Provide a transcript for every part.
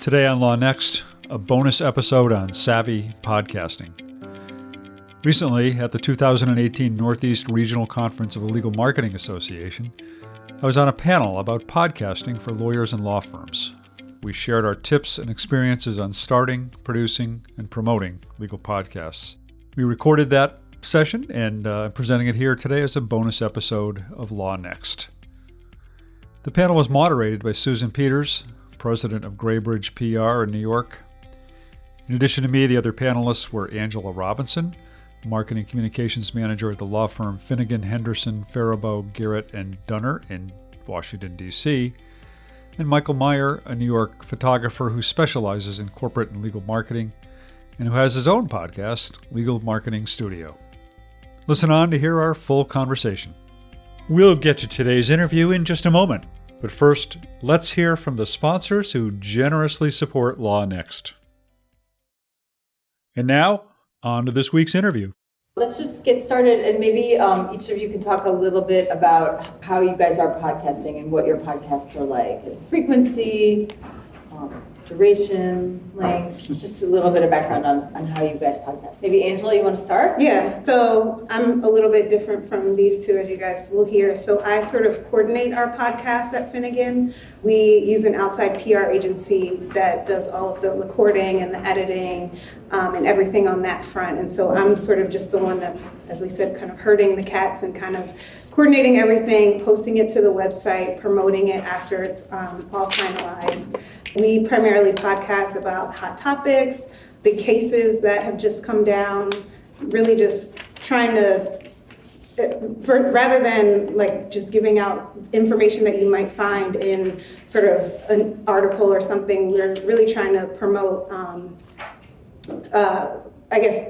Today on LawNext, a bonus episode on savvy podcasting. Recently, at the 2018 Northeast Regional Conference of the Legal Marketing Association, I was on a panel about podcasting for lawyers and law firms. We shared our tips and experiences on starting, producing, and promoting legal podcasts. We recorded that session and presenting it here today as a bonus episode of LawNext. The panel was moderated by Susan Peters, president of Graybridge PR in New York. In addition to me, the other panelists were Angela Robinson, marketing communications manager at the law firm Finnegan, Henderson, Faribault, Garrett, and Dunner in Washington, D.C., and Michael Meyer, a New York photographer who specializes in corporate and legal marketing and who has his own podcast, Legal Marketing Studio. Listen on to hear our full conversation. We'll get to today's interview in just a moment. But first, let's hear from the sponsors who generously support LawNext. And now, on to this week's interview. Let's just get started, and maybe each of you can talk a little bit about how you guys are podcasting and what your podcasts are like. Frequency, duration, length, just a little bit of background on how you guys podcast. Maybe Angela, you want to start? Yeah, so I'm a little bit different from these two, as you guys will hear. So I sort of coordinate our podcast at Finnegan. We use an outside PR agency that does all of the recording and the editing and everything on that front. And so I'm sort of just the one that's, as we said, kind of herding the cats and kind of coordinating everything, posting it to the website, promoting it after it's all finalized. We primarily podcast about hot topics, big cases that have just come down, really just trying to, rather than like just giving out information that you might find in sort of an article or something, we're really trying to promote,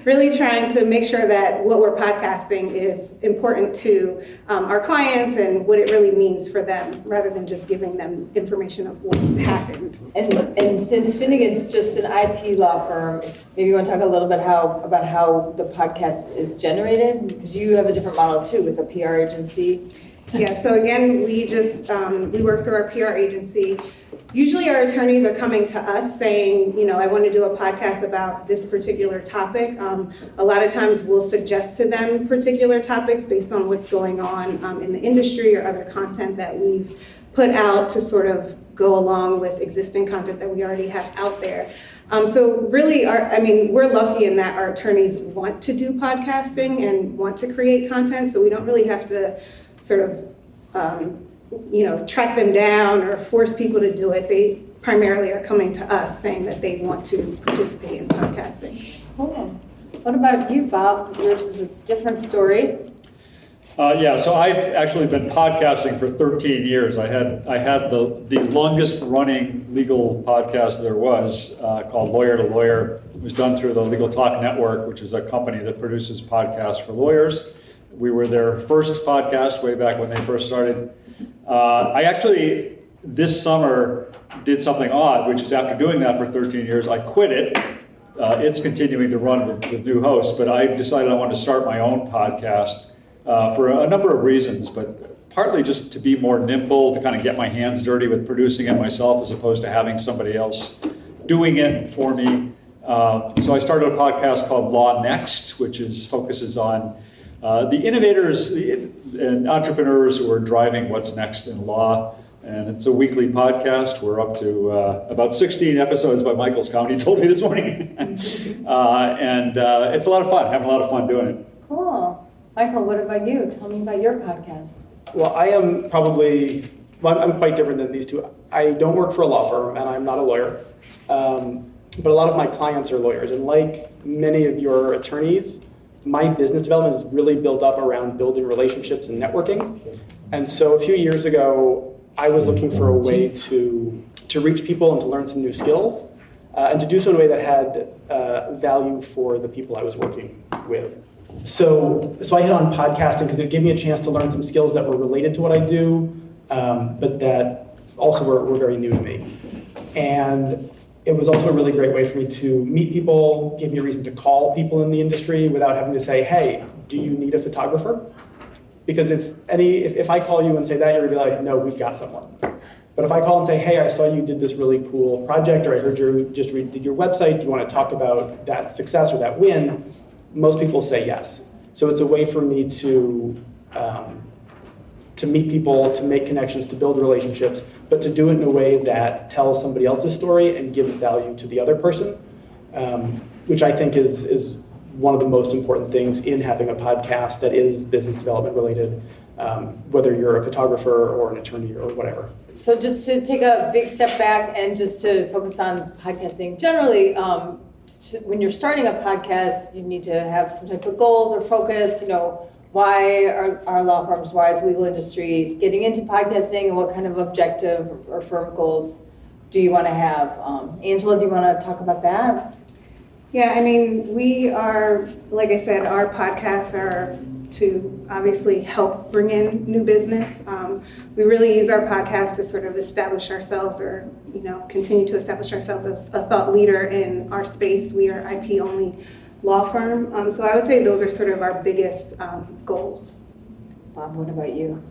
really trying to make sure that what we're podcasting is important to our clients and what it really means for them, rather than just giving them information of what happened. And since Finnegan's just an IP law firm, maybe you want to talk a little bit about how the podcast is generated, because you have a different model too with a PR agency. Yeah, so again, we just, we work through our PR agency. Usually our attorneys are coming to us saying, you know, I want to do a podcast about this particular topic. A lot of times we'll suggest to them particular topics based on what's going on in the industry or other content that we've put out to sort of go along with existing content that we already have out there. So really, we're lucky in that our attorneys want to do podcasting and want to create content, so we don't really have to sort of track them down or force people to do it. They primarily are coming to us saying that they want to participate in podcasting. Cool. What about you, Bob? Yours is a different story. So I've actually been podcasting for 13 years. I had the longest running legal podcast there was called Lawyer to Lawyer. It was done through the Legal Talk Network, which is a company that produces podcasts for lawyers. We were their first podcast way back when they first started. I actually, this summer, did something odd, which is after doing that for 13 years, I quit it. It's continuing to run with new hosts, but I decided I wanted to start my own podcast for a number of reasons, but partly just to be more nimble, to kind of get my hands dirty with producing it myself as opposed to having somebody else doing it for me. So I started a podcast called LawNext, which focuses on the innovators and entrepreneurs who are driving what's next in law. And it's a weekly podcast. We're up to about 16 episodes by Michael's count, he told me this morning. And it's a lot of fun, having a lot of fun doing it. Cool. Michael, what about you? Tell me about your podcast. Well, I'm quite different than these two. I don't work for a law firm, and I'm not a lawyer. But a lot of my clients are lawyers. And like many of your attorneys, my business development is really built up around building relationships and networking. And so a few years ago, I was looking for a way to reach people and to learn some new skills, and to do so in a way that had value for the people I was working with. So I hit on podcasting because it gave me a chance to learn some skills that were related to what I do, but that also were very new to me. And it was also a really great way for me to meet people, gave me a reason to call people in the industry without having to say, hey, do you need a photographer? Because if I call you and say that, you're gonna be like, no, we've got someone. But if I call and say, hey, I saw you did this really cool project, or I heard you just redid your website, do you want to talk about that success or that win? Most people say yes. So it's a way for me to meet people, to make connections, to build relationships, but to do it in a way that tells somebody else's story and gives value to the other person, which I think is one of the most important things in having a podcast that is business development related, whether you're a photographer or an attorney or whatever. So just to take a big step back and just to focus on podcasting generally, when you're starting a podcast, you need to have some type of goals or focus, why are law firms, why is legal industry getting into podcasting, and what kind of objective or firm goals do you want to have? Angela, do you want to talk about that? Yeah, I mean, we are, like I said, our podcasts are to obviously help bring in new business. We really use our podcast to sort of establish ourselves or, continue to establish ourselves as a thought leader in our space. We are IP-only law firm. So I would say those are sort of our biggest goals. Bob, what about you?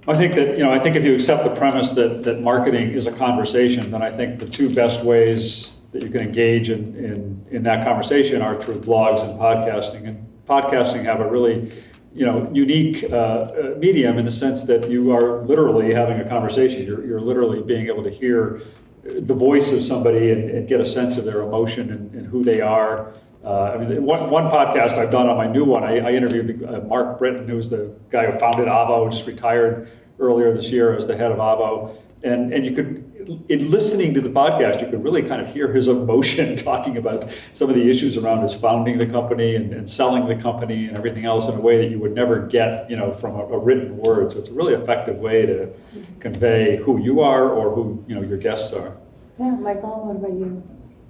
I think that, I think if you accept the premise that marketing is a conversation, then I think the two best ways that you can engage in that conversation are through blogs and podcasting. And podcasting have a really, unique medium in the sense that you are literally having a conversation. You're literally being able to hear the voice of somebody and get a sense of their emotion and who they are. One podcast I've done on my new one, I interviewed Mark Britton, who's the guy who founded Avvo, just retired earlier this year as the head of Avvo. And you could, in listening to the podcast, you could really kind of hear his emotion talking about some of the issues around his founding the company and selling the company and everything else in a way that you would never get, from a written word. So it's a really effective way to convey who you are or who, your guests are. Yeah, Michael, what about you?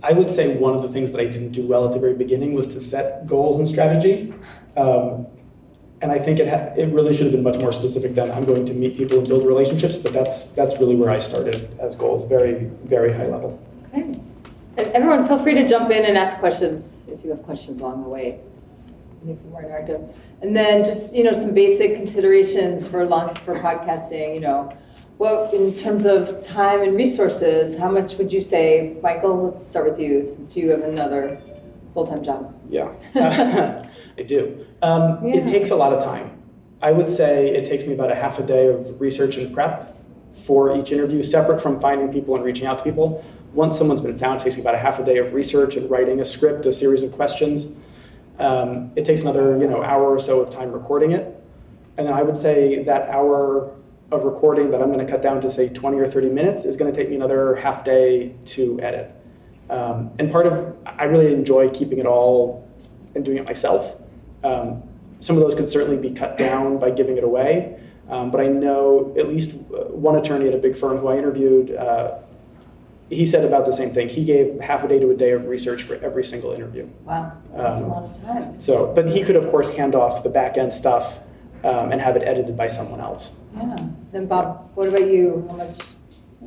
I would say one of the things that I didn't do well at the very beginning was to set goals and strategy. And I think it really should have been much more specific than I'm going to meet people and build relationships, but that's really where I started as goals, very, very high level. Okay. And everyone, feel free to jump in and ask questions if you have questions along the way. It makes it more interactive. And then just, some basic considerations for podcasting, well, in terms of time and resources, how much would you say, Michael, let's start with you, since you have another full-time job. Yeah, I do. It takes a lot of time. I would say it takes me about a half a day of research and prep for each interview, separate from finding people and reaching out to people. Once someone's been found, it takes me about a half a day of research and writing a script, a series of questions. It takes another hour or so of time recording it. And then I would say that hour of recording that I'm going to cut down to, say, 20 or 30 minutes is going to take me another half day to edit. And I really enjoy keeping it all and doing it myself. Some of those could certainly be cut down by giving it away. But I know at least one attorney at a big firm who I interviewed, he said about the same thing. He gave half a day to a day of research for every single interview. Wow, that's a lot of time. But he could, of course, hand off the back end stuff and have it edited by someone else. Yeah. Then Bob, what about you? How much?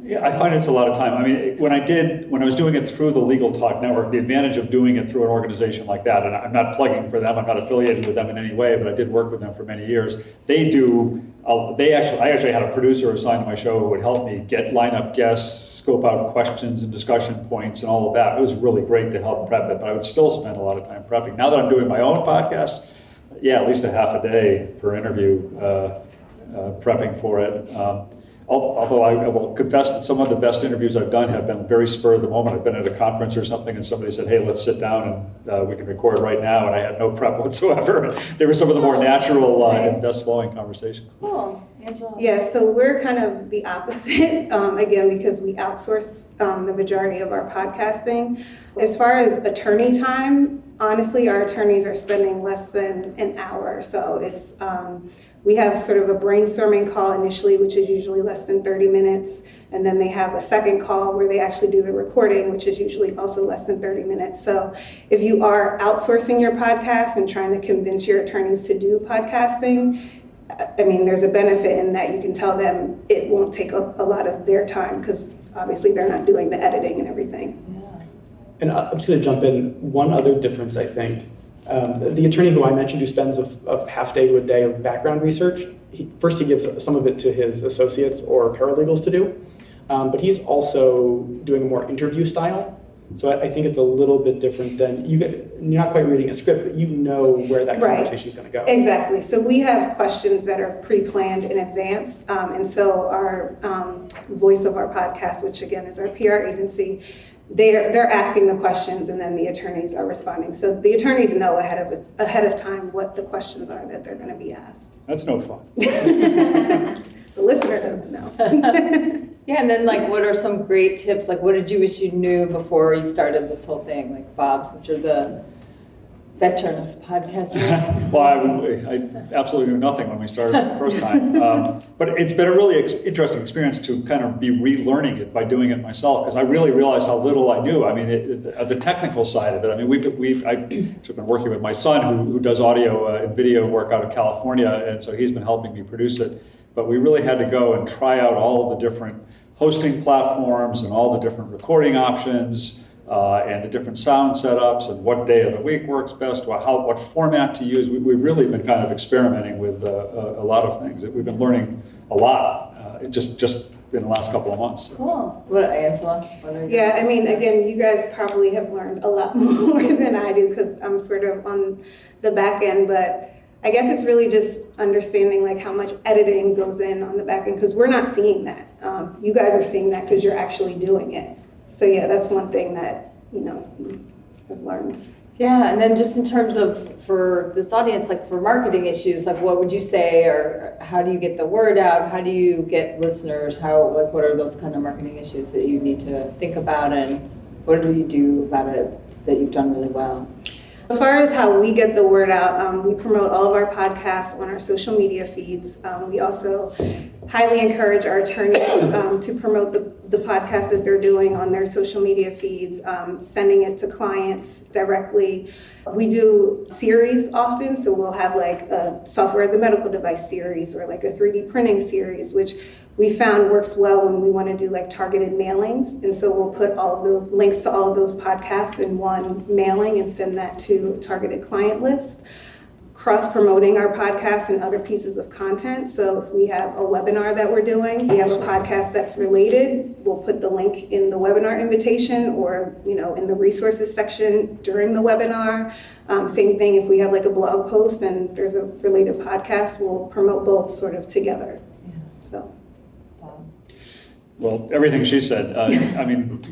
Yeah, I find it's a lot of time. I mean, when I was doing it through the Legal Talk Network, the advantage of doing it through an organization like that, and I'm not plugging for them, I'm not affiliated with them in any way, but I did work with them for many years. I actually had a producer assigned to my show who would help me line up guests, scope out questions and discussion points and all of that. It was really great to help prep it, but I would still spend a lot of time prepping. Now that I'm doing my own podcast, at least a half a day per interview prepping for it. Although I will confess that some of the best interviews I've done have been very spur of the moment. I've been at a conference or something and somebody said, hey, let's sit down and we can record right now, and I had no prep whatsoever. They were some of the more natural and best flowing conversations. Cool. Angela? Yeah, so we're kind of the opposite, again, because we outsource the majority of our podcasting. As far as attorney time, honestly, our attorneys are spending less than an hour. So it's we have sort of a brainstorming call initially, which is usually less than 30 minutes. And then they have a second call where they actually do the recording, which is usually also less than 30 minutes. So if you are outsourcing your podcast and trying to convince your attorneys to do podcasting, I mean, there's a benefit in that you can tell them it won't take a lot of their time because obviously they're not doing the editing and everything. Yeah. And I'm just going to jump in. One other difference, I think. The attorney who I mentioned who spends a half day to a day of background research, he gives some of it to his associates or paralegals to do. But he's also doing a more interview style. So I think it's a little bit different than you're not quite reading a script, but you know where that conversation is going to go. Exactly. So we have questions that are pre-planned in advance. And so our voice of our podcast, which again is our PR agency, they're asking the questions and then the attorneys are responding. So the attorneys know ahead of time what the questions are that they're going to be asked. That's no fun. The listener doesn't know. Yeah, and then like, what are some great tips? Like, what did you wish you knew before you started this whole thing? Like, Bob, since you're the veteran of podcasting. Well, I absolutely knew nothing when we started the first time. But it's been a really interesting experience to kind of be relearning it by doing it myself, because I really realized how little I knew. I mean, the technical side of it. I mean, I've been working with my son who does audio and video work out of California, and so he's been helping me produce it. But we really had to go and try out all the different hosting platforms and all the different recording options and the different sound setups and what day of the week works best, what format to use. We've really been kind of experimenting with a lot of things. We've been learning a lot just in the last couple of months. Cool. What, Angela? Yeah, I mean, again, you guys probably have learned a lot more than I do because I'm sort of on the back end, but I guess it's really just understanding like how much editing goes in on the back end, because we're not seeing that. You guys are seeing that because you're actually doing it. So yeah, that's one thing that, I've learned. Yeah, and then just in terms of, for this audience, like for marketing issues, like what would you say, or how do you get the word out? How do you get listeners? What are those kind of marketing issues that you need to think about, and what do you do about it that you've done really well? As far as how we get the word out, we promote all of our podcasts on our social media feeds. We also highly encourage our attorneys to promote the podcast that they're doing on their social media feeds, sending it to clients directly. We do series often, so we'll have like a software as a medical device series or like a 3D printing series, which we found works well when we want to do like targeted mailings. And so we'll put all of the links to all of those podcasts in one mailing and send that to a targeted client list. Cross-promoting our podcasts and other pieces of content. So if we have a webinar that we're doing, we have a podcast that's related, we'll put the link in the webinar invitation or in the resources section during the webinar. Same thing if we have like a blog post and there's a related podcast, we'll promote both sort of together. So. Well, everything she said. I mean,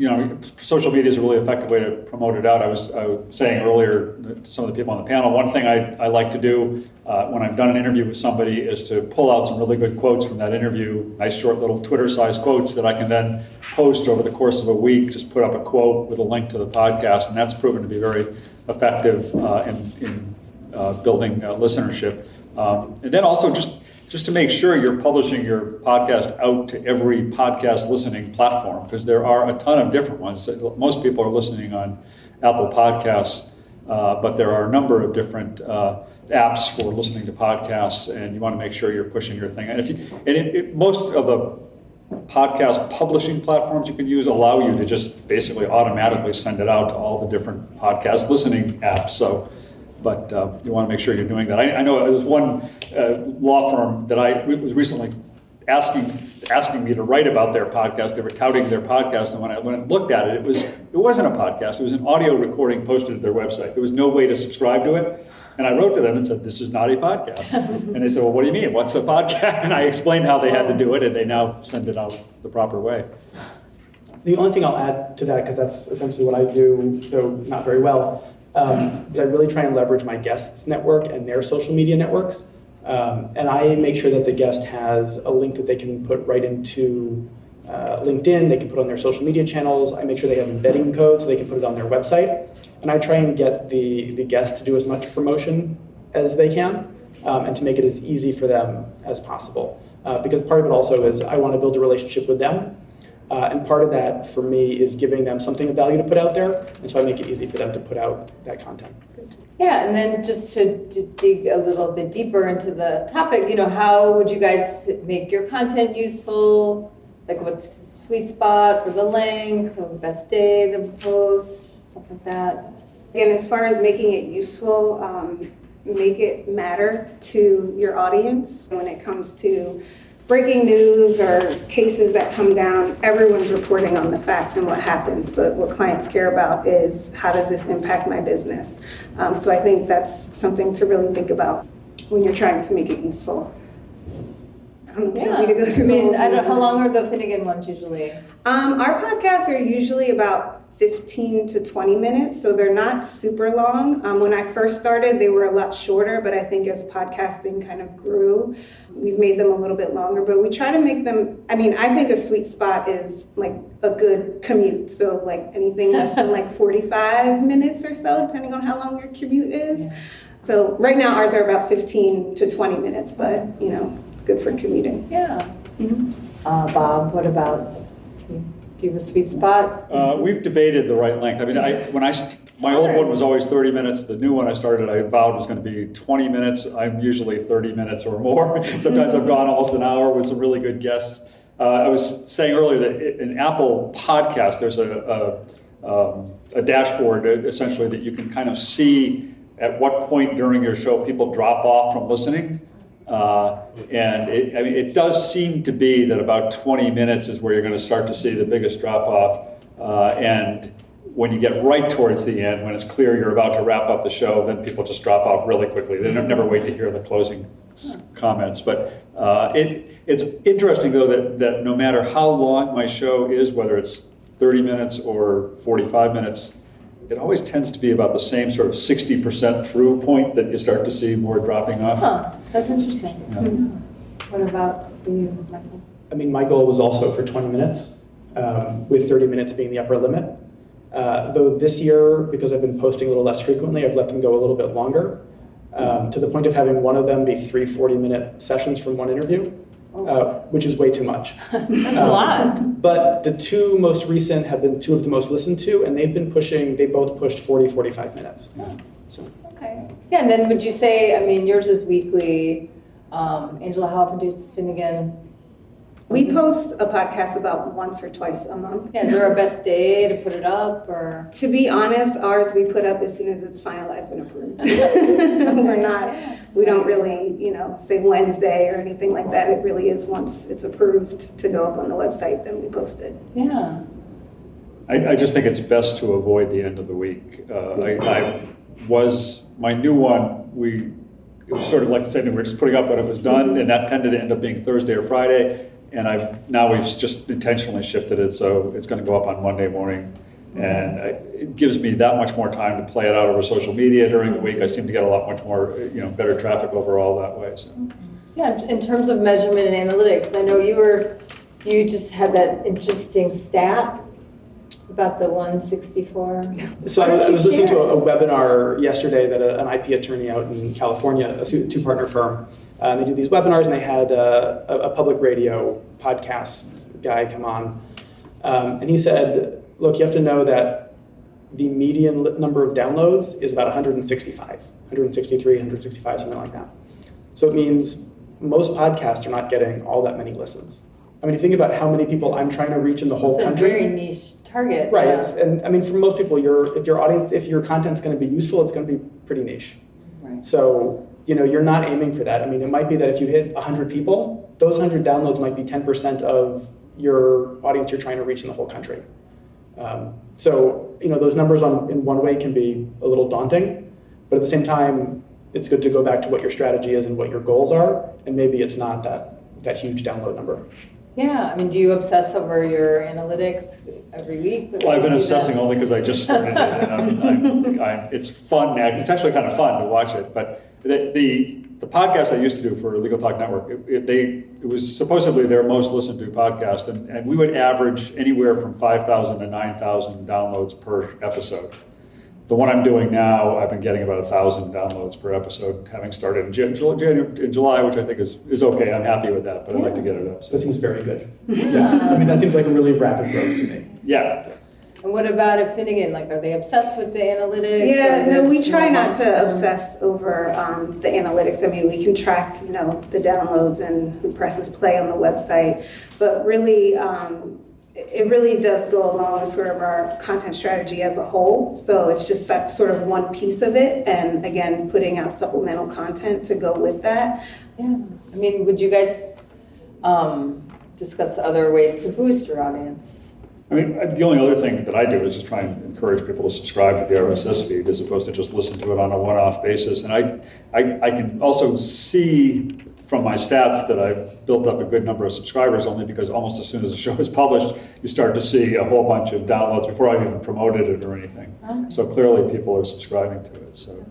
social media is a really effective way to promote it out. I was saying earlier to some of the people on the panel, one thing I like to do when I've done an interview with somebody is to pull out some really good quotes from that interview, nice short little Twitter-sized quotes that I can then post over the course of a week, just put up a quote with a link to the podcast, and that's proven to be very effective in building listenership. And then also just to make sure you're publishing your podcast out to every podcast listening platform, because there are a ton of different ones. Most people are listening on Apple Podcasts, but there are a number of different apps for listening to podcasts, and you want to make sure you're pushing your thing. And most of the podcast publishing platforms you can use allow you to just basically automatically send it out to all the different podcast listening apps. But you want to make sure you're doing that. I know there was one law firm that was recently asking me to write about their podcast. They were touting their podcast, and when I looked at it, it wasn't a podcast. It was an audio recording posted to their website. There was no way to subscribe to it. And I wrote to them and said, "This is not a podcast." And they said, "Well, what do you mean? What's a podcast?" And I explained how they had to do it, and they now send it out the proper way. The only thing I'll add to that, because that's essentially what I do, though not very well, is I really try and leverage my guests' network and their social media networks. And I make sure that the guest has a link that they can put right into LinkedIn, they can put on their social media channels. I make sure they have embedding code so they can put it on their website. And I try and get the guest to do as much promotion as they can and to make it as easy for them as possible. Because part of it also is I want to build a relationship with them. And part of that for me is giving them something of value to put out there. And so I make it easy for them to put out that content. Yeah, and then just to dig a little bit deeper into the topic, how would you guys make your content useful? Like what's sweet spot for the length, the best day, the post, stuff like that? Again, as far as making it useful, make it matter to your audience when it comes to breaking news or cases that come down, everyone's reporting on the facts and what happens, but what clients care about is how does this impact my business? So I think that's something to really think about when you're trying to make it useful. I don't know if you want me to go through the whole thing. How long are the Finnegan ones usually? Our podcasts are usually about 15 to 20 minutes, so they're not super long. When I first started, they were a lot shorter, but I think as podcasting kind of grew, we've made them a little bit longer, but we try to make them, I think a sweet spot is like a good commute. So like anything less than like 45 minutes or so, depending on how long your commute is. Yeah. So right now ours are about 15 to 20 minutes, but good for commuting. Yeah. Mm-hmm. Bob, what about you? Do you have a sweet spot? We've debated the right length. My old one was always 30 minutes. The new one I started, I vowed was going to be 20 minutes. I'm usually 30 minutes or more. Sometimes I've gone almost an hour with some really good guests. I was saying earlier that in Apple Podcast, there's a dashboard essentially that you can kind of see at what point during your show people drop off from listening. And it does seem to be that about 20 minutes is where you're going to start to see the biggest drop off. And when you get right towards the end, when it's clear you're about to wrap up the show, then people just drop off really quickly. They never wait to hear the closing comments. But it's interesting, though, that no matter how long my show is, whether it's 30 minutes or 45 minutes, it always tends to be about the same sort of 60% through point that you start to see more dropping off. Huh, that's interesting. Yeah. What about you, Michael? My goal was also for 20 minutes, with 30 minutes being the upper limit. Though this year, because I've been posting a little less frequently, I've let them go a little bit longer, to the point of having one of them be 3 40-minute sessions from one interview, which is way too much. That's a lot. But the two most recent have been two of the most listened to, and they both pushed 40, 45 minutes. Oh. So. Okay. Yeah, and then would you say, yours is weekly. Angela, how often do Finnegan? We post a podcast about once or twice a month. Yeah, is there a best day to put it up, or? To be honest, ours we put up as soon as it's finalized and approved. We don't really, say Wednesday or anything like that. It really is once it's approved to go up on the website, then we post it. Yeah. I just think it's best to avoid the end of the week. My new one, it was sort of like the same thing, we're just putting up when it was done, and that tended to end up being Thursday or Friday. And we've just intentionally shifted it, so it's going to go up on Monday morning. And it gives me that much more time to play it out over social media during the week. I seem to get a lot much more, better traffic overall that way. So. Yeah, in terms of measurement and analytics, I know you just had that interesting stat about the 164. So I was listening to a webinar yesterday that an IP attorney out in California, a two-partner firm, they do these webinars, and they had a public radio podcast guy come on. And he said, look, you have to know that the median number of downloads is about 163, 165, something like that. So it means most podcasts are not getting all that many listens. If you think about how many people I'm trying to reach in the whole country. It's a very niche target. Right, and for most people, if your content's going to be useful, it's going to be pretty niche. Right. So, you're not aiming for that. It might be that if you hit 100 people, those 100 downloads might be 10% of your audience you're trying to reach in the whole country. So, those numbers in one way can be a little daunting, but at the same time, it's good to go back to what your strategy is and what your goals are, and maybe it's not that huge download number. Yeah, do you obsess over your analytics every week? Well, I've been obsessing only because I just started it, and it's fun. It's actually kind of fun to watch it. But the podcast I used to do for Legal Talk Network, it was supposedly their most listened to podcast, and we would average anywhere from 5,000 to 9,000 downloads per episode. The one I'm doing now, I've been getting about 1,000 downloads per episode, having started in July, which I think is okay. I'm happy with that, but I'd like to get it up. So. That seems very good. Yeah. That seems like a really rapid growth to me. Yeah. And what about at Finnegan? Are they obsessed with the analytics? Yeah, no, we try not to obsess over the analytics. We can track, the downloads and who presses play on the website, but really, it really does go along with sort of our content strategy as a whole. So it's just sort of one piece of it. And again, putting out supplemental content to go with that. Yeah. Would you guys, discuss other ways to boost your audience. I mean, the only other thing that I do is just try and encourage people to subscribe to the RSS feed as opposed to just listen to it on a one-off basis. And I can also see from my stats that I've built up a good number of subscribers only because almost as soon as the show is published, you start to see a whole bunch of downloads before I've even promoted it or anything. Okay. So clearly people are subscribing to it. So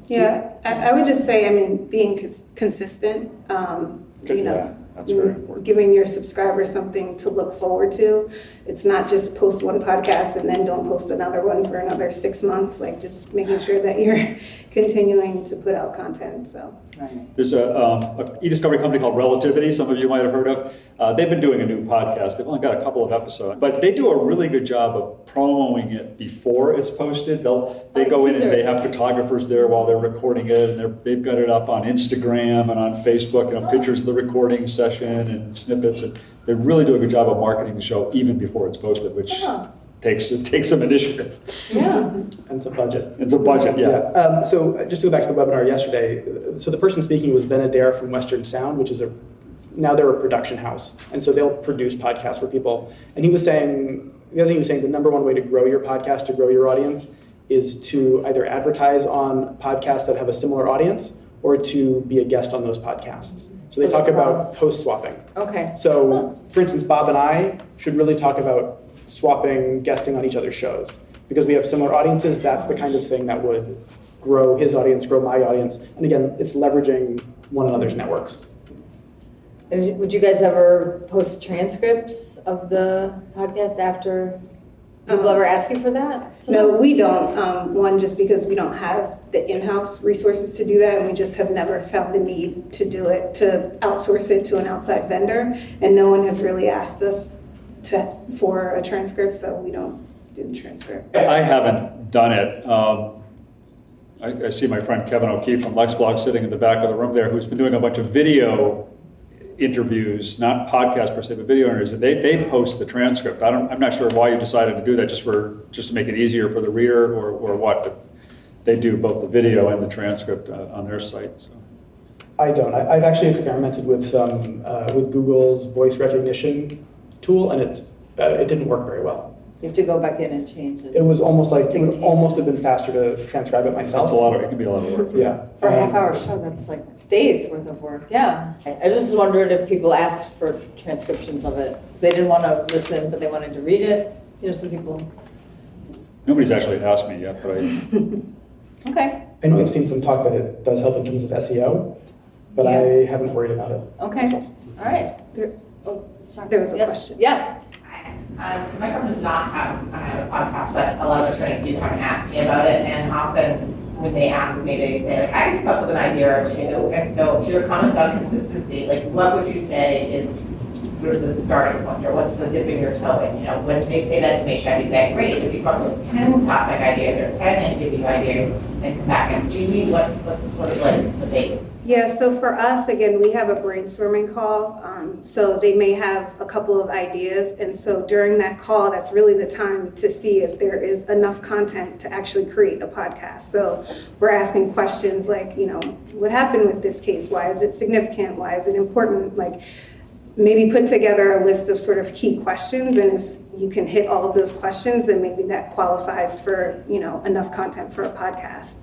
Yeah, I would just say, I mean, being consistent, you know, yeah, that's very important. giving your subscribers something to look forward to. It's not just post one podcast and then don't post another one for another 6 months, like just making sure that you're continuing to put out content, so. Right. There's a e-discovery company called Relativity, some of you might have heard of. They've been doing a new podcast. They've only got a couple of episodes, but they do a really good job of promoting it before it's posted. They go in and they have photographers there while they're recording it, and they've got it up on Instagram and on Facebook, pictures of the recording session and snippets. And they really do a good job of marketing the show even before it's posted, which takes some initiative. Yeah. And some budget. It's a budget, yeah. So just to go back to the webinar yesterday, so the person speaking was Ben Adair from Western Sound, which is now they're a production house. And so they'll produce podcasts for people. And he was saying, the other thing he was saying, the number one way to grow your podcast, to grow your audience, is to either advertise on podcasts that have a similar audience or to be a guest on those podcasts. So they talk about host swapping. Okay. So for instance, Bob and I should really talk about swapping, guesting on each other's shows. Because we have similar audiences, that's the kind of thing that would grow his audience, grow my audience. And again, it's leveraging one another's networks. And would you guys ever post transcripts of the podcast after? People ever ask you for that? No, we don't. One, just because we don't have the in-house resources to do that, and we just have never found the need to do it, to outsource it to an outside vendor. And no one has really asked us for a transcript, so we don't do the transcript. I haven't done it. I see my friend Kevin O'Keefe from LexBlog sitting in the back of the room there, who's been doing a bunch of video interviews, not podcasts per se, but video interviews. They post the transcript. I'm not sure why you decided to do that, just to make it easier for the reader or what, but they do both the video and the transcript on their site. So. I don't. I've actually experimented with some with Google's voice recognition tool, and it didn't work very well. You have to go back in and change it. It was almost like it would almost have been faster to transcribe it myself. It can be a lot of work. Yeah. For a half-hour show, that's like days worth of work. Yeah. I just wondered if people asked for transcriptions of it. They didn't want to listen, but they wanted to read it. Some people. Nobody's actually asked me yet, but Okay. I know I've seen some talk that it does help in terms of SEO, but I haven't worried about it. Okay. myself. All right. Sorry. There was a question. Yes. So my firm does not have a podcast, but a lot of attorneys do come and ask me about it, and often when they ask me, they say, like, I can come up with an idea or two. And so to your comments on consistency, like, what would you say is sort of the starting point, or what's the dipping your toe in? When they say that to me, should I be saying, great, if you come up with 10 topic ideas or 10 interview ideas, and come back and see me, what's sort of like the base? Yeah, so for us, again, we have a brainstorming call. So they may have a couple of ideas. And so during that call, that's really the time to see if there is enough content to actually create a podcast. So we're asking questions like, what happened with this case? Why is it significant? Why is it important? Like, maybe put together a list of sort of key questions. And if you can hit all of those questions, then maybe that qualifies for, enough content for a podcast.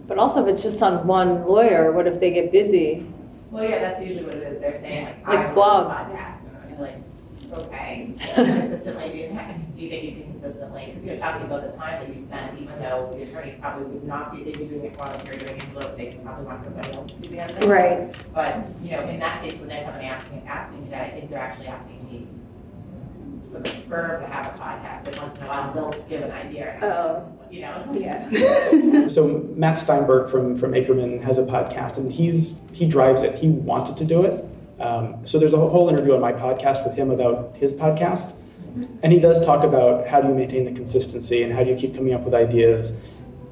But also, if it's just on one lawyer, what if they get busy? Well, yeah, that's usually what it is. They're saying, Like I want blogs. a podcast. And I'm like, okay. Consistently do you think you can consistently? Because you're talking about the time that you spend, even though the attorneys probably would not be, they'd be doing it while you're doing it, look, they probably want somebody else to do the other thing. Right. But, in that case, when they're coming asking me that, I think they're actually asking me for the firm to have a podcast, and once in a while, they'll give an idea. Oh. Yeah. So Matt Steinberg from Ackerman has a podcast, and he drives it. He wanted to do it. So there's a whole interview on my podcast with him about his podcast. And he does talk about how do you maintain the consistency and how do you keep coming up with ideas,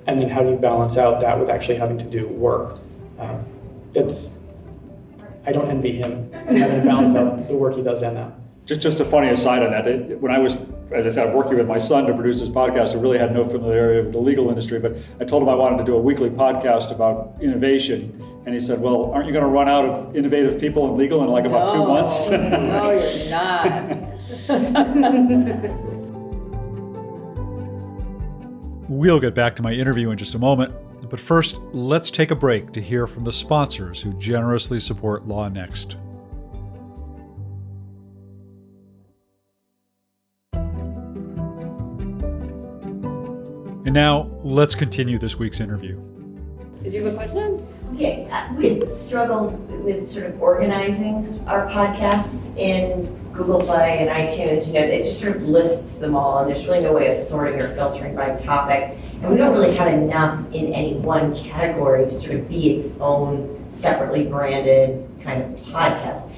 and then how do you balance out that with actually having to do work. I don't envy him having to balance out the work he does and that. Just a funny aside on that. When I was, as I said, working with my son to produce this podcast, I really had no familiarity with the legal industry, but I told him I wanted to do a weekly podcast about innovation. And he said, well, aren't you going to run out of innovative people in legal in like about 2 months? No, you're not. We'll get back to my interview in just a moment, but first, let's take a break to hear from the sponsors who generously support LawNext. And now, let's continue this week's interview. Did you have a question? Okay, we struggled with sort of organizing our podcasts in Google Play and iTunes. You know, it just sort of lists them all, and there's really no way of sorting or filtering by topic. And we don't really have enough in any one category to sort of be its own separately branded kind of podcast.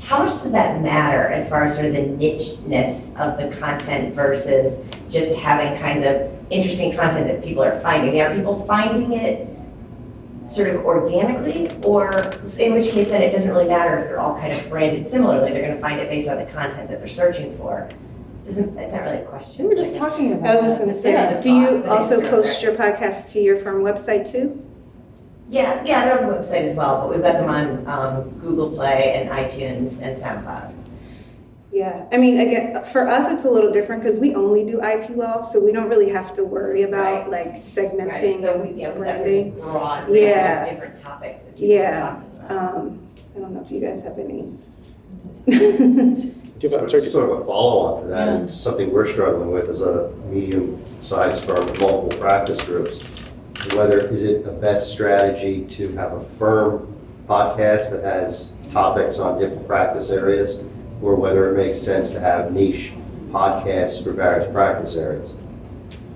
How much does that matter as far as sort of the nicheness of the content versus just having kind of interesting content that people are finding? Are people finding it sort of organically, or in which case then it doesn't really matter if they're all kind of branded similarly? They're going to find it based on the content that they're searching for. It's not really a question. We were just talking about I was just going to say, Yeah. do you also post your podcast to your firm website too? Yeah, they're on the website as well, but we've got them on Google Play and iTunes and SoundCloud. Yeah, I mean, again, for us, it's a little different because we only do IP law, so we don't really have to worry about like segmenting So and that's branding. this broad range Yeah. of different topics that people are talking about. I don't know if you guys have any. Sort of a follow-on to that, and something we're struggling with as a medium-sized firm with multiple practice groups. Is it a best strategy to have a firm podcast that has topics on different practice areas, or whether it makes sense to have niche podcasts for various practice areas?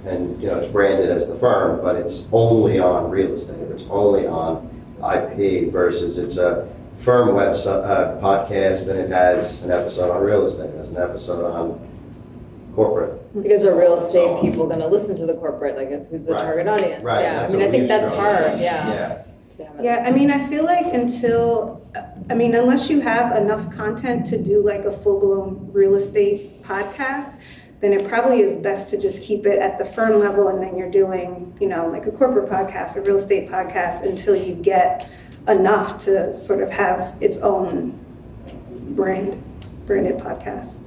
And, it's branded as the firm, but it's only on real estate, or it's only on IP, versus it's a firm website podcast and it has an episode on real estate, it has an episode on corporate. Because are real estate people going to listen to the corporate? Like, who's the Right. target audience? Right, Yeah, I that's mean, what I think we've that's struggled hard. with. Yeah. To have it. Yeah, I mean, I feel like unless you have enough content to do like a full-blown real estate podcast, then it probably is best to just keep it at the firm level, and then you're doing, like a corporate podcast, a real estate podcast, until you get enough to sort of have its own branded podcast.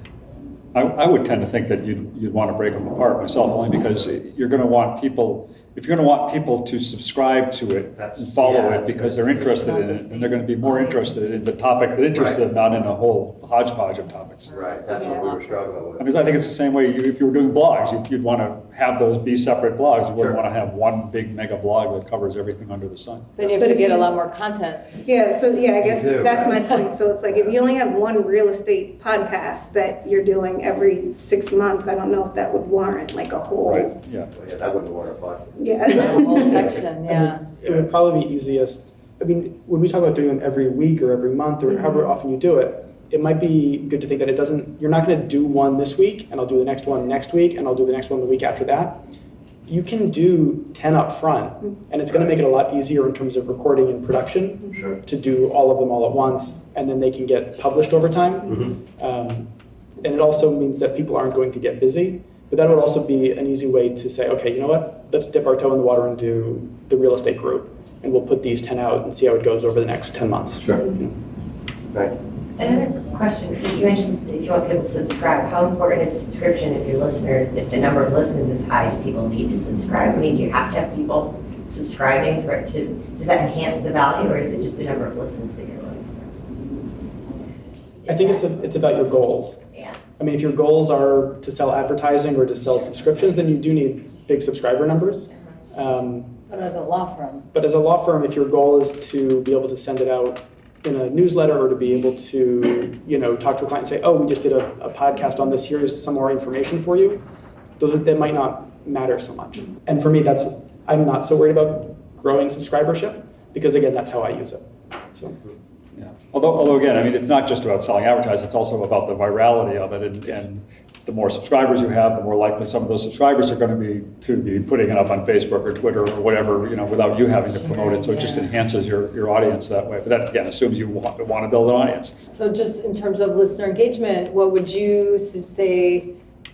I would tend to think that you'd want to break them apart myself, only because you're going to want people, if you're going to want people to subscribe to it and follow it because they're interested in it, and they're going to be more interested in the topic that interests them, not in a whole hodgepodge of topics. Right, that's what we were struggling with. Because I think it's the same way if you were doing blogs, you'd want to have those be separate blogs. You wouldn't want to have one big mega blog that covers everything under the sun. Then you have to get a lot more content. Yeah, so I guess do, that's right? my point. So it's like, if you only have one real estate podcast that you're doing every 6 months, I don't know if that would warrant like a whole. Right, yeah. Well, yeah, that wouldn't warrant a podcast. Yeah. The whole section, yeah. It would probably be easiest, when we talk about doing them every week or every month or however often you do it, it might be good to think that you're not going to do one this week, and I'll do the next one next week, and I'll do the next one the week after that. You can do 10 up front, and it's going to make it a lot easier in terms of recording and production to do all of them all at once, and then they can get published over time. And it also means that people aren't going to get busy, but that would also be an easy way to say, okay, you know what, let's dip our toe in the water and do the real estate group, and we'll put these 10 out and see how it goes over the next 10 months. Sure. Right. Another question, you mentioned if you want people to subscribe, how important is subscription if your listeners, if the number of listens is high, do people need to subscribe? I mean, do you have to have people subscribing for it to, does that enhance the value, or is it just the number of listens that you're looking for? I think it's about your goals. Yeah. I mean, if your goals are to sell advertising or to sell subscriptions, then you do need big subscriber numbers. But as a law firm. But as a law firm, if your goal is to be able to send it out in a newsletter or to be able to, talk to a client and say, oh, we just did a podcast on this, here's some more information for you, that might not matter so much. And for me, I'm not so worried about growing subscribership, because again, that's how I use it. So. Yeah. Although again, I mean, it's not just about selling advertising, it's also about the virality of it, and the more subscribers you have, the more likely some of those subscribers are going to be putting it up on Facebook or Twitter or whatever, without you having to promote it. So it just enhances your audience that way. But that again assumes you want to build an audience. So just in terms of listener engagement, what would you say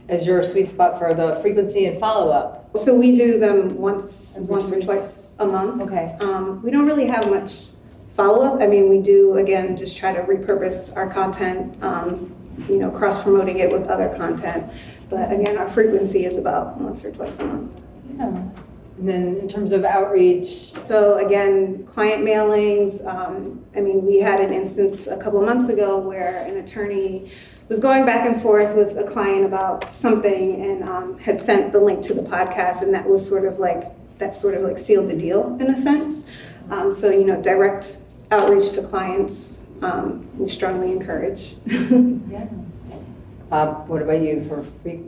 as your sweet spot for the frequency and follow-up? So we do them once or week? twice a month. Okay. We don't really have much follow-up. I mean, we do, again, just try to repurpose our content, cross-promoting it with other content. But again, our frequency is about once or twice a month. Yeah. And then in terms of outreach? So again, client mailings. We had an instance a couple of months ago where an attorney was going back and forth with a client about something and had sent the link to the podcast, and that sort of like sealed the deal in a sense. Direct outreach to clients, we strongly encourage. Yeah. Bob, what about you for free?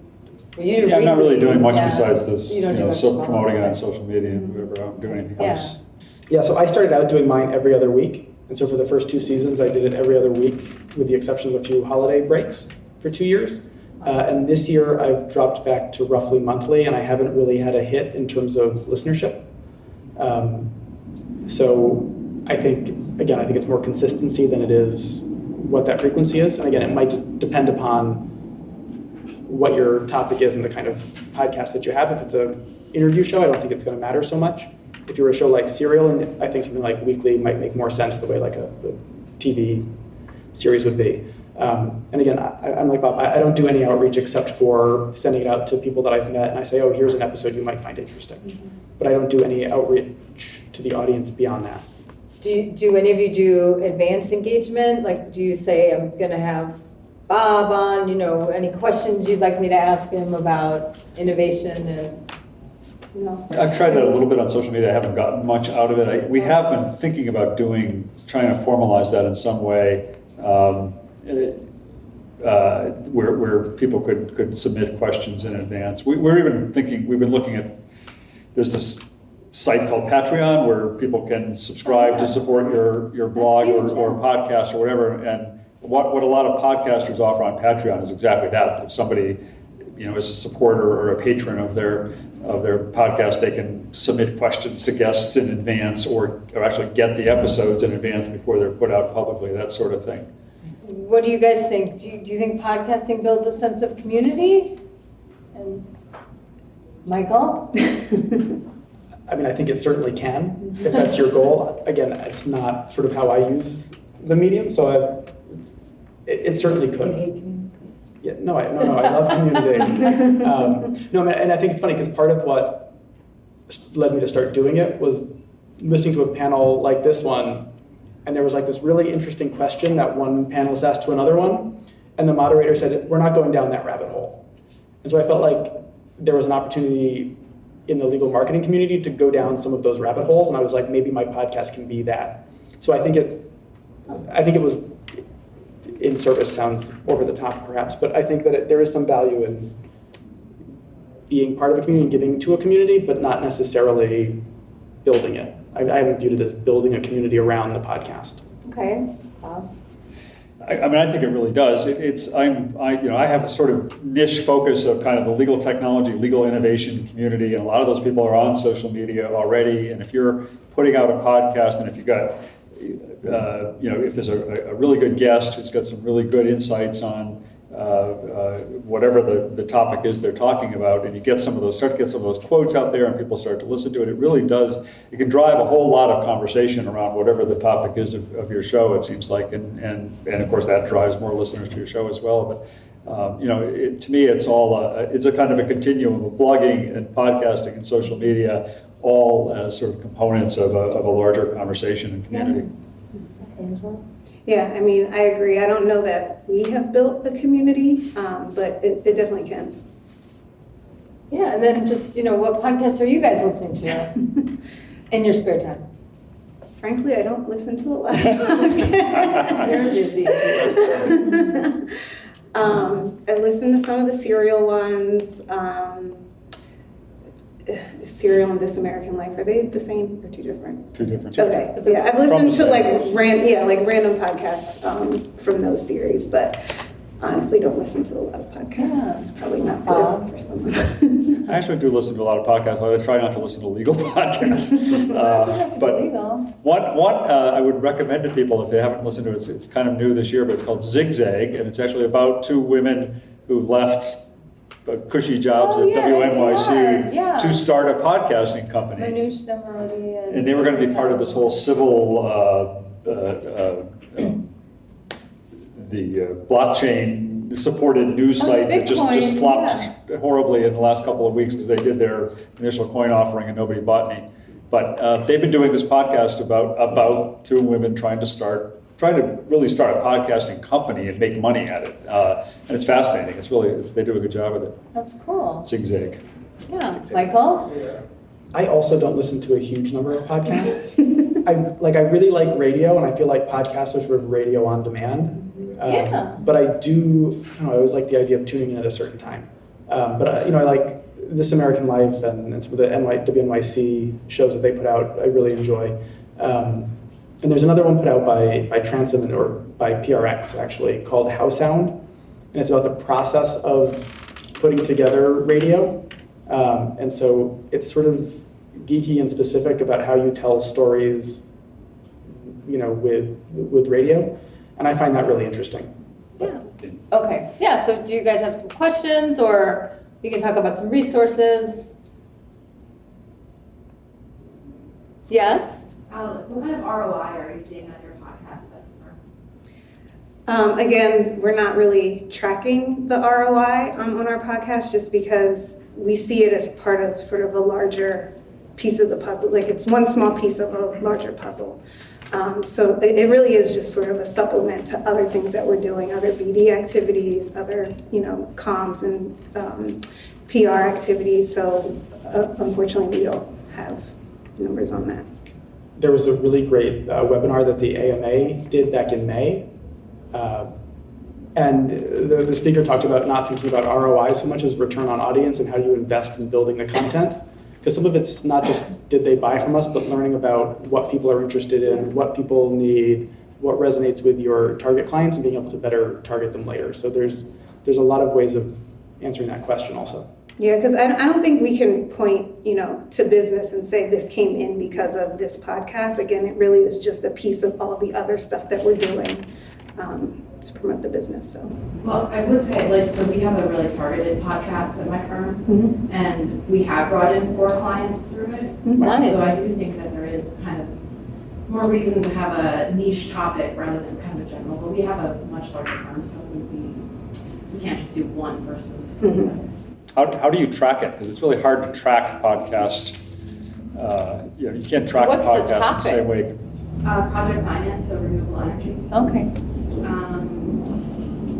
Yeah, I'm not really doing much besides this, You don't do much promoting it on okay. social media and whatever. I don't do anything Yeah. else. Yeah, so I started out doing mine every other week. And so for the first 2 seasons, I did it every other week, with the exception of a few holiday breaks for 2 years. And this year, I've dropped back to roughly monthly, and I haven't really had a hit in terms of listenership. So I think it's more consistency than it is what that frequency is. And again, it might depend upon what your topic is and the kind of podcast that you have. If it's an interview show, I don't think it's going to matter so much. If you're a show like Serial, and I think something like Weekly might make more sense the way like a TV series would be. And again, I'm like Bob, I don't do any outreach except for sending it out to people that I've met, and I say, oh, here's an episode you might find interesting. Mm-hmm. But I don't do any outreach to the audience beyond that. Do any of you do advanced engagement? Like, do you say, I'm going to have Bob on, any questions you'd like me to ask him about innovation and... No. I've tried that a little bit on social media. I haven't gotten much out of it. We have been thinking about trying to formalize that in some way, where people could submit questions in advance. We're even thinking, we've been looking at, there's this site called Patreon where people can subscribe to support your blog or podcast or whatever. And what a lot of podcasters offer on Patreon is exactly that. If somebody is a supporter or a patron of their podcast, they can submit questions to guests in advance or actually get the episodes in advance before they're put out publicly, that sort of thing. What do you guys think? Do you think podcasting builds a sense of community? And Michael? I think it certainly can, if that's your goal. Again, it's not sort of how I use the medium, so it certainly could. Yeah, no, I love community. And I think it's funny because part of what led me to start doing it was listening to a panel like this one, and there was like this really interesting question that one panelist asked to another one, and the moderator said, we're not going down that rabbit hole. And so I felt like there was an opportunity in the legal marketing community to go down some of those rabbit holes, and I was like, maybe my podcast can be that. So I think it was, in service sounds over the top perhaps, but I think that there is some value in being part of a community and giving to a community, but not necessarily building it. I haven't viewed it as building a community around the podcast. Okay, Bob. I think it really does. I have sort of niche focus of kind of the legal technology, legal innovation community, and a lot of those people are on social media already. And if you're putting out a podcast, and if you've got, if there's a really good guest who's got some really good insights on whatever the topic is they're talking about, and you start to get some of those quotes out there, and people start to listen to it, it really does. It can drive a whole lot of conversation around whatever the topic is of your show. It seems like, and of course that drives more listeners to your show as well. But to me, it's a kind of a continuum of blogging and podcasting and social media, all as sort of components of a larger conversation and community. Yeah. Angela? Yeah, I agree. I don't know that we have built a community, but it definitely can. Yeah, and then just, what podcasts are you guys listening to in your spare time? Frankly, I don't listen to a lot of podcasts. You're busy. I listen to some of the Serial ones. Serial and This American Life, are they the same or two different? Two different. Okay, yeah, I've listened to random podcasts from those series, but honestly don't listen to a lot of podcasts. Yeah. It's probably not good for someone. I actually do listen to a lot of podcasts, but I try not to listen to legal podcasts. But one I would recommend to people if they haven't listened to it, it's kind of new this year, but it's called Zigzag, and it's actually about two women who left cushy jobs Oh, at yeah, WNYC NPR, yeah. to start a podcasting company. Manoush Zamarodi And they were going to be part of this whole civil, the blockchain supported news Oh, site that just Bitcoin, flopped horribly in the last couple of weeks because they did their initial coin offering and nobody bought any. But they've been doing this podcast about two women trying to really start a podcasting company and make money at it. And it's fascinating. They do a good job with it. That's cool. Zigzag. Yeah, Michael? I also don't listen to a huge number of podcasts. I really like radio, and I feel like podcasts are sort of radio on demand. Yeah. But I always like the idea of tuning in at a certain time. But I like This American Life and some of the WNYC shows that they put out. I really enjoy. And there's another one put out by Transom or by PRX actually called How Sound, and it's about the process of putting together radio. And so it's sort of geeky and specific about how you tell stories, with radio, and I find that really interesting. Yeah. Okay. Yeah, so do you guys have some questions, or we can talk about some resources? Yes? What kind of ROI are you seeing on your podcast? Again, we're not really tracking the ROI on our podcast just because we see it as part of sort of a larger piece of the puzzle. Like it's one small piece of a larger puzzle. So it really is just sort of a supplement to other things that we're doing, other BD activities, other, comms and PR activities. So unfortunately, we don't have numbers on that. There was a really great webinar that the AMA did back in May. And the speaker talked about not thinking about ROI so much as return on audience and how you invest in building the content. Because some of it's not just did they buy from us, but learning about what people are interested in, what people need, what resonates with your target clients, and being able to better target them later. So there's a lot of ways of answering that question also. Yeah, because I don't think we can point, to business and say this came in because of this podcast. Again, it really is just a piece of all the other stuff that we're doing to promote the business. So. Well, I would say, so we have a really targeted podcast at my firm, and we have brought in 4 clients through it. Nice. So I do think that there is kind of more reason to have a niche topic rather than kind of general. But we have a much larger firm, so we can't just do one person's. How do you track it? Because it's really hard to track podcasts. You can't track What's a the podcast in the topic? same way. Project finance, so renewable energy. Okay.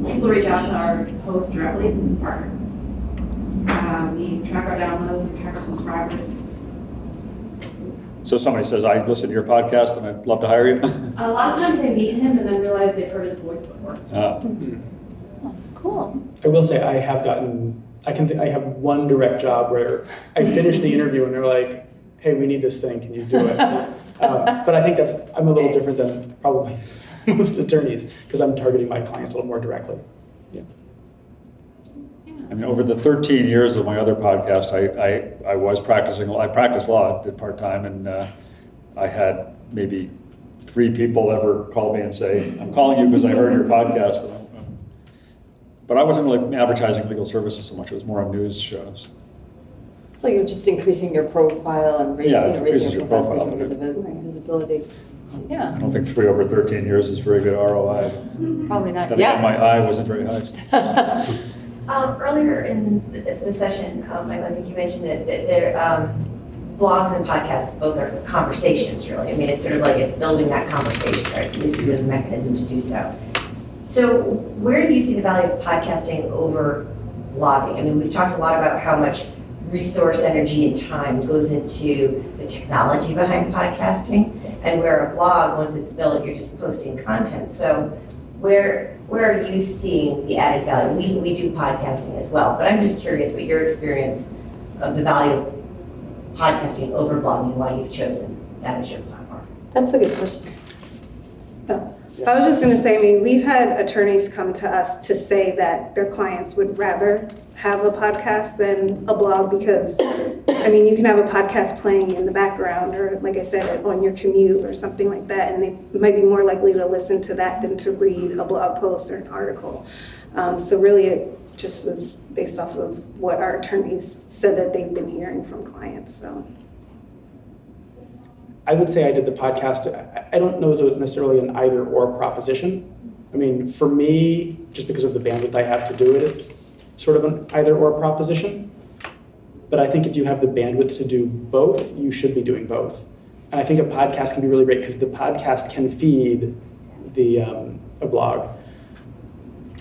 People reach out to our host directly. This is a partner. We track our downloads, we track our subscribers. So somebody says, I listen to your podcast and I'd love to hire you. A lot of times they meet him and then realize they've heard his voice before. Oh, cool. I will say I have one direct job where I finish the interview and they're like, hey, we need this thing, can you do it? But I think I'm a little different than probably most attorneys because I'm targeting my clients a little more directly. Yeah. I mean, over the 13 years of my other podcast, I was practicing, I practiced law, did part-time, and I had maybe 3 people ever call me and say, I'm calling you because I heard your podcast. But I wasn't really advertising legal services so much, it was more on news shows. So you're just increasing your profile and raising your profile, increasing visibility. Yeah. I don't think 3 over 13 years is very good ROI. Probably not. Then Yes. again, my eye wasn't very high. Earlier in the session, Michael, I think you mentioned that there, blogs and podcasts both are conversations, really. I mean, it's sort of like it's building that conversation, right? This is a mechanism to do so. So where do you see the value of podcasting over blogging? I mean, we've talked a lot about how much resource, energy, and time goes into the technology behind podcasting, and where a blog, once it's built, you're just posting content. So where are you seeing the added value? We do podcasting as well, but I'm just curious what your experience of the value of podcasting over blogging, why you've chosen that as your platform. That's a good question. I was just going to say, I mean, we've had attorneys come to us to say that their clients would rather have a podcast than a blog because, I mean, you can have a podcast playing in the background or, like I said, on your commute or something like that, and they might be more likely to listen to that than to read a blog post or an article. So really, it just was based off of what our attorneys said that they've been hearing from clients. So I would say I did the podcast. I don't know as though it's necessarily an either or proposition. I mean, for me, just because of the bandwidth I have to do it, it's sort of an either or proposition. But I think if you have the bandwidth to do both, you should be doing both. And I think a podcast can be really great because the podcast can feed a blog.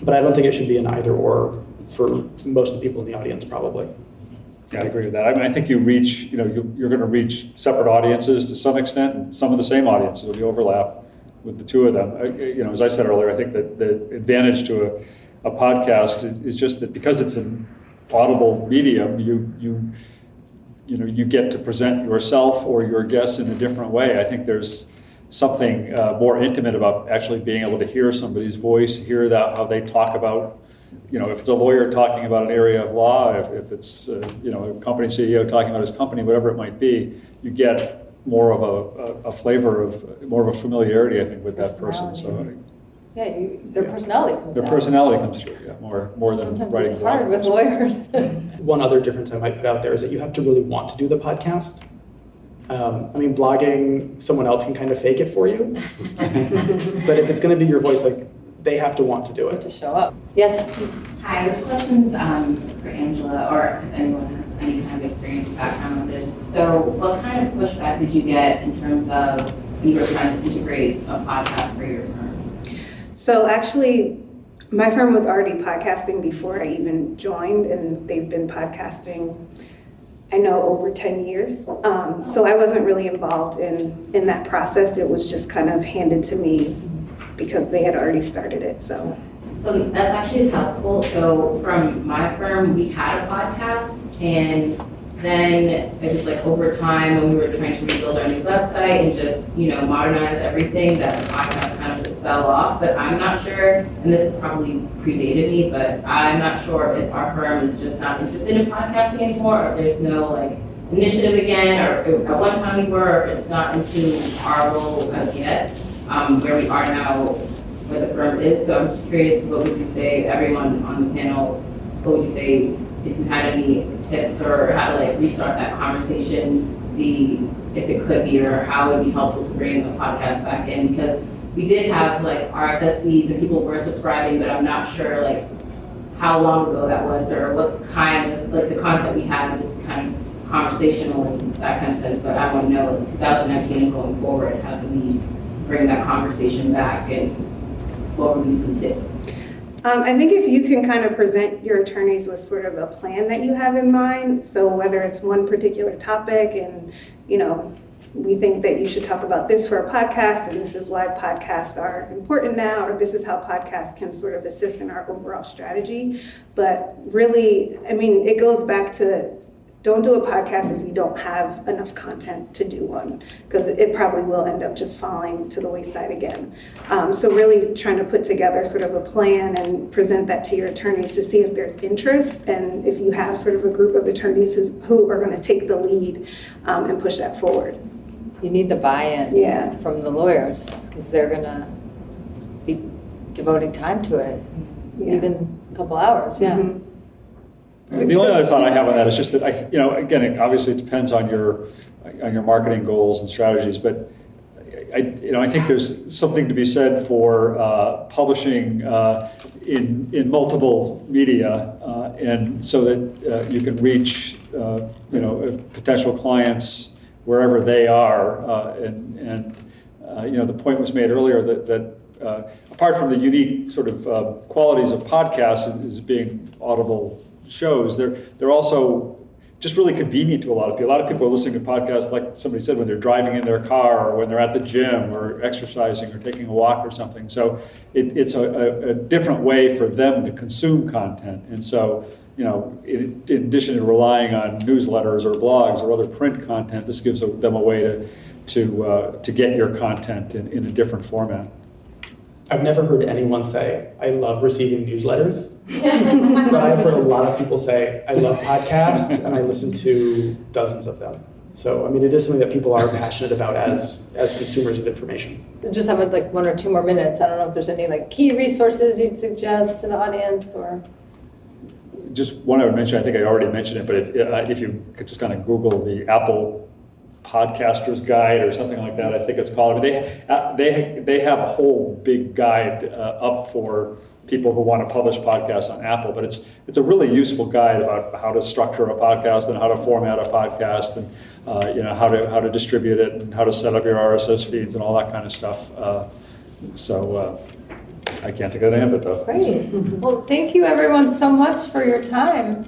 But I don't think it should be an either or for most of the people in the audience, probably. Yeah, I agree with that. I mean, I think you reach, you're going to reach separate audiences to some extent, and some of the same audiences will be overlap with the two of them. As I said earlier, I think that the advantage to a podcast is just that because it's an audible medium, you get to present yourself or your guests in a different way. I think there's something more intimate about actually being able to hear somebody's voice, hear that how they talk about, if it's a lawyer talking about an area of law, if it's a company CEO talking about his company, whatever it might be, you get more of a flavor of more of a familiarity, I think, with that person. So their personality comes their out. personality comes through, more than Sometimes writing. it's hard with lawyers. One other difference I might put out there is that you have to really want to do the podcast. Blogging, someone else can kind of fake it for you. But if it's going to be your voice, they have to want to do You have it. to show up. Yes. Hi, this question's for Angela, or if anyone has any kind of experience or background with this. So what kind of pushback did you get in terms of you were trying to integrate a podcast for your firm? So actually, my firm was already podcasting before I even joined, and they've been podcasting, I know, over 10 years. So I wasn't really involved in that process. It was just kind of handed to me because they had already started it. So that's actually helpful. So from my firm, we had a podcast, and then it was over time when we were trying to rebuild our new website and just, modernize everything, that the podcast kind of just fell off. But I'm not sure, and this probably predated me, but I'm not sure if our firm is just not interested in podcasting anymore, or if there's no initiative again, or at one time we were, or if it's not into our role as yet, where we are now, where the firm is. So I'm just curious, what would you say, everyone on the panel, what would you say if you had any tips or how to restart that conversation to see if it could be, or how it would be helpful to bring the podcast back in? Because we did have RSS feeds and people were subscribing, but I'm not sure how long ago that was, or what kind of the content we had is kind of conversational and that kind of sense. But I want to know 2019 and going forward, how can we bring that conversation back, and what would be some tips? I think if you can kind of present your attorneys with sort of a plan that you have in mind, so whether it's one particular topic and, we think that you should talk about this for a podcast, and this is why podcasts are important now, or this is how podcasts can sort of assist in our overall strategy. But really, it goes back to, don't do a podcast if you don't have enough content to do one, because it probably will end up just falling to the wayside again. So really trying to put together sort of a plan and present that to your attorneys to see if there's interest, and if you have sort of a group of attorneys who are going to take the lead and push that forward. You need the buy-in from the lawyers, because they're going to be devoting time to it, even a couple hours. Mm-hmm. The only other thought I have on that is just that again, obviously it depends on your marketing goals and strategies, but I think there's something to be said for publishing in multiple media, and so that you can reach potential clients wherever they are, and the point was made earlier that apart from the unique sort of qualities of podcasts is being audible shows, they're also just really convenient to a lot of people. A lot of people are listening to podcasts, like somebody said, when they're driving in their car, or when they're at the gym, or exercising, or taking a walk or something. So it's a different way for them to consume content. And so, in addition to relying on newsletters or blogs or other print content, this gives them a way to get your content in a different format. I've never heard anyone say, I love receiving newsletters. But I've heard a lot of people say, I love podcasts, and I listen to dozens of them. So, it is something that people are passionate about as consumers of information. Just have 1 or 2 more minutes. I don't know if there's any key resources you'd suggest to the audience, or. just one I would mention, I think I already mentioned it, but if you could just kind of Google the Apple Podcasters Guide or something like that, I think it's called. They have a whole big guide up for people who want to publish podcasts on Apple, but it's a really useful guide about how to structure a podcast and how to format a podcast and how to distribute it and how to set up your RSS feeds and all that kind of stuff. I can't think of the name of it though. Great. Well, thank you everyone so much for your time.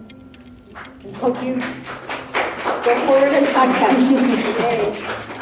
And hope you go forward in podcasting. Yay.